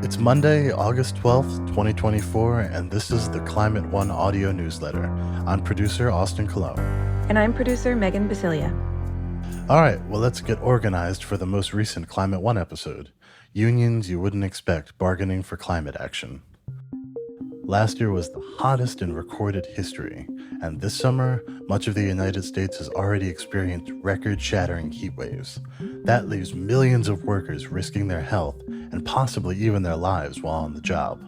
It's Monday, August 12th, 2024, and this is the Climate One audio newsletter. I'm producer Austin Cologne. And I'm producer Megan Basilia. All right, well, let's get organized for the most recent Climate One episode. Unions you wouldn't expect bargaining for climate action. Last year was the hottest in recorded history, and this summer, much of the United States has already experienced record-shattering heat waves. That leaves millions of workers risking their health and possibly even their lives while on the job.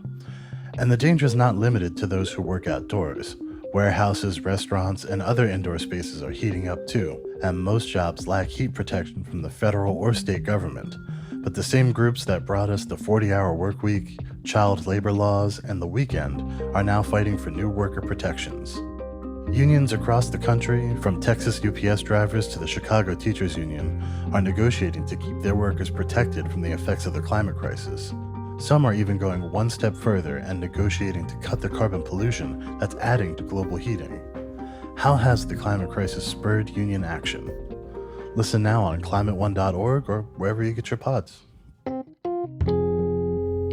And the danger is not limited to those who work outdoors. Warehouses, restaurants, and other indoor spaces are heating up too, and most jobs lack heat protection from the federal or state government. But the same groups that brought us the 40-hour work week, child labor laws, and the weekend are now fighting for new worker protections. Unions across the country, from Texas UPS drivers to the Chicago Teachers Union, are negotiating to keep their workers protected from the effects of the climate crisis. Some are even going one step further and negotiating to cut the carbon pollution that's adding to global heating. How has the climate crisis spurred union action? Listen now on climateone.org or wherever you get your pods.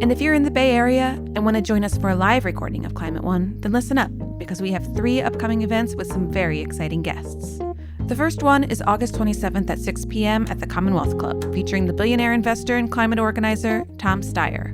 And if you're in the Bay Area and want to join us for a live recording of Climate One, then listen up, because we have 3 upcoming events with some very exciting guests. The first one is August 27th at 6 p.m. at the Commonwealth Club, featuring the billionaire investor and climate organizer, Tom Steyer.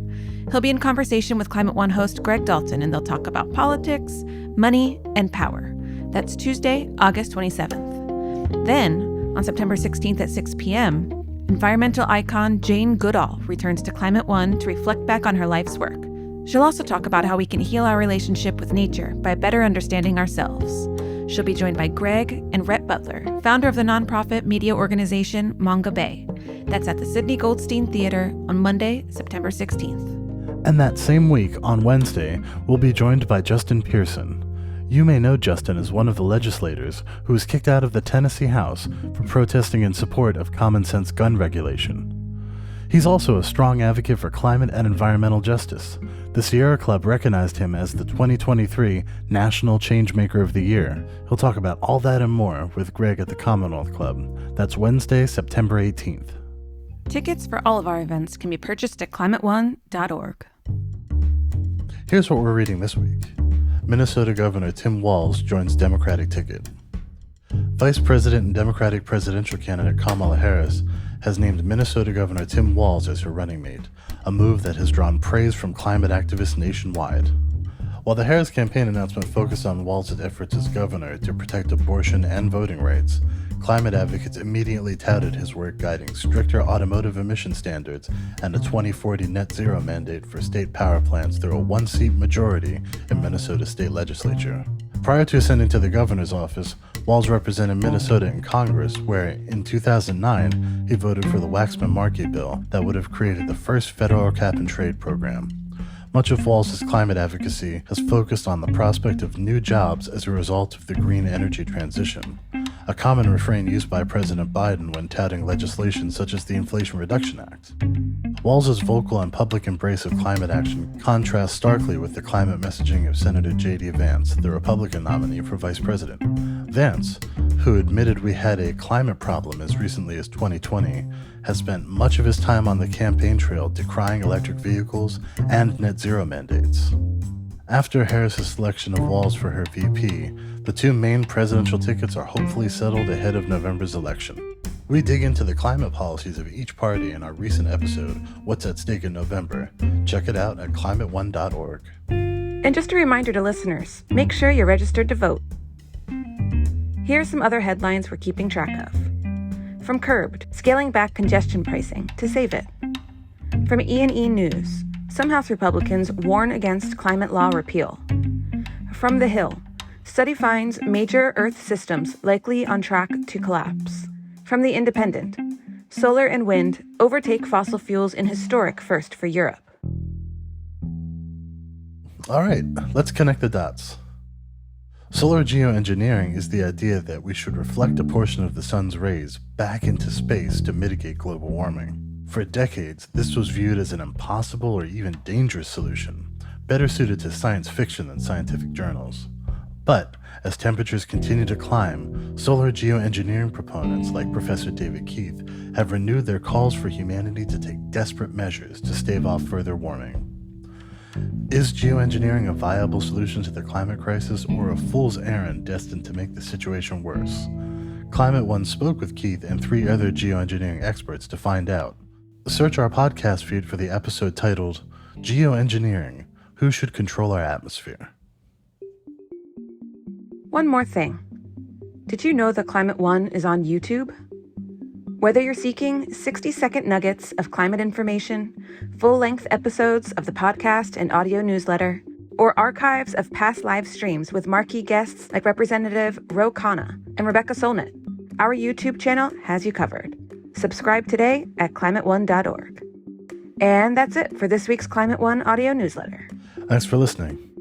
He'll be in conversation with Climate One host Greg Dalton, and they'll talk about politics, money, and power. That's Tuesday, August 27th. Then, on September 16th at 6 p.m., environmental icon Jane Goodall returns to Climate One to reflect back on her life's work. She'll also talk about how we can heal our relationship with nature by better understanding ourselves. She'll be joined by Greg and Rhett Butler, founder of the nonprofit media organization Manga Bay. That's at the Sidney Goldstein Theater on Monday, September 16th. And that same week, on Wednesday, we'll be joined by Justin Pearson. You may know Justin as one of the legislators who was kicked out of the Tennessee House for protesting in support of common-sense gun regulation. He's also a strong advocate for climate and environmental justice. The Sierra Club recognized him as the 2023 National Changemaker of the Year. He'll talk about all that and more with Greg at the Commonwealth Club. That's Wednesday, September 18th. Tickets for all of our events can be purchased at climateone.org. Here's what we're reading this week. Minnesota Governor Tim Walz joins Democratic ticket. Vice President and Democratic presidential candidate Kamala Harris has named Minnesota Governor Tim Walz as her running mate, a move that has drawn praise from climate activists nationwide. While the Harris campaign announcement focused on Walz's efforts as governor to protect abortion and voting rights, climate advocates immediately touted his work guiding stricter automotive emission standards and a 2040 net zero mandate for state power plants through a one-seat majority in Minnesota's state legislature. Prior to ascending to the governor's office, Walz represented Minnesota in Congress, where in 2009 he voted for the Waxman-Markey bill that would have created the first federal cap-and-trade program. Much of Walz's climate advocacy has focused on the prospect of new jobs as a result of the green energy transition, a common refrain used by President Biden when touting legislation such as the Inflation Reduction Act. Walz's vocal and public embrace of climate action contrasts starkly with the climate messaging of Senator J.D. Vance, the Republican nominee for vice president. Vance, who admitted we had a climate problem as recently as 2020, has spent much of his time on the campaign trail decrying electric vehicles and net zero mandates. After Harris's selection of Walz for her VP, the 2 main presidential tickets are hopefully settled ahead of November's election. We dig into the climate policies of each party in our recent episode, What's at Stake in November. Check it out at climateone.org. And just a reminder to listeners, make sure you're registered to vote. Here are some other headlines we're keeping track of. From Curbed, scaling back congestion pricing to save it. From E&E News, some House Republicans warn against climate law repeal. From The Hill, study finds major Earth systems likely on track to collapse. From The Independent, solar and wind overtake fossil fuels in historic first for Europe. All right, let's connect the dots. Solar geoengineering is the idea that we should reflect a portion of the sun's rays back into space to mitigate global warming. For decades, this was viewed as an impossible or even dangerous solution, better suited to science fiction than scientific journals. But as temperatures continue to climb, solar geoengineering proponents like Professor David Keith have renewed their calls for humanity to take desperate measures to stave off further warming. Is geoengineering a viable solution to the climate crisis or a fool's errand destined to make the situation worse? Climate One spoke with Keith and 3 other geoengineering experts to find out. Search our podcast feed for the episode titled Geoengineering: Who Should Control Our Atmosphere? One more thing. Did you know that Climate One is on YouTube? Whether you're seeking 60-second nuggets of climate information, full-length episodes of the podcast and audio newsletter, or archives of past live streams with marquee guests like Representative Ro Khanna and Rebecca Solnit, our YouTube channel has you covered. Subscribe today at climateone.org. And that's it for this week's Climate One audio newsletter. Thanks for listening.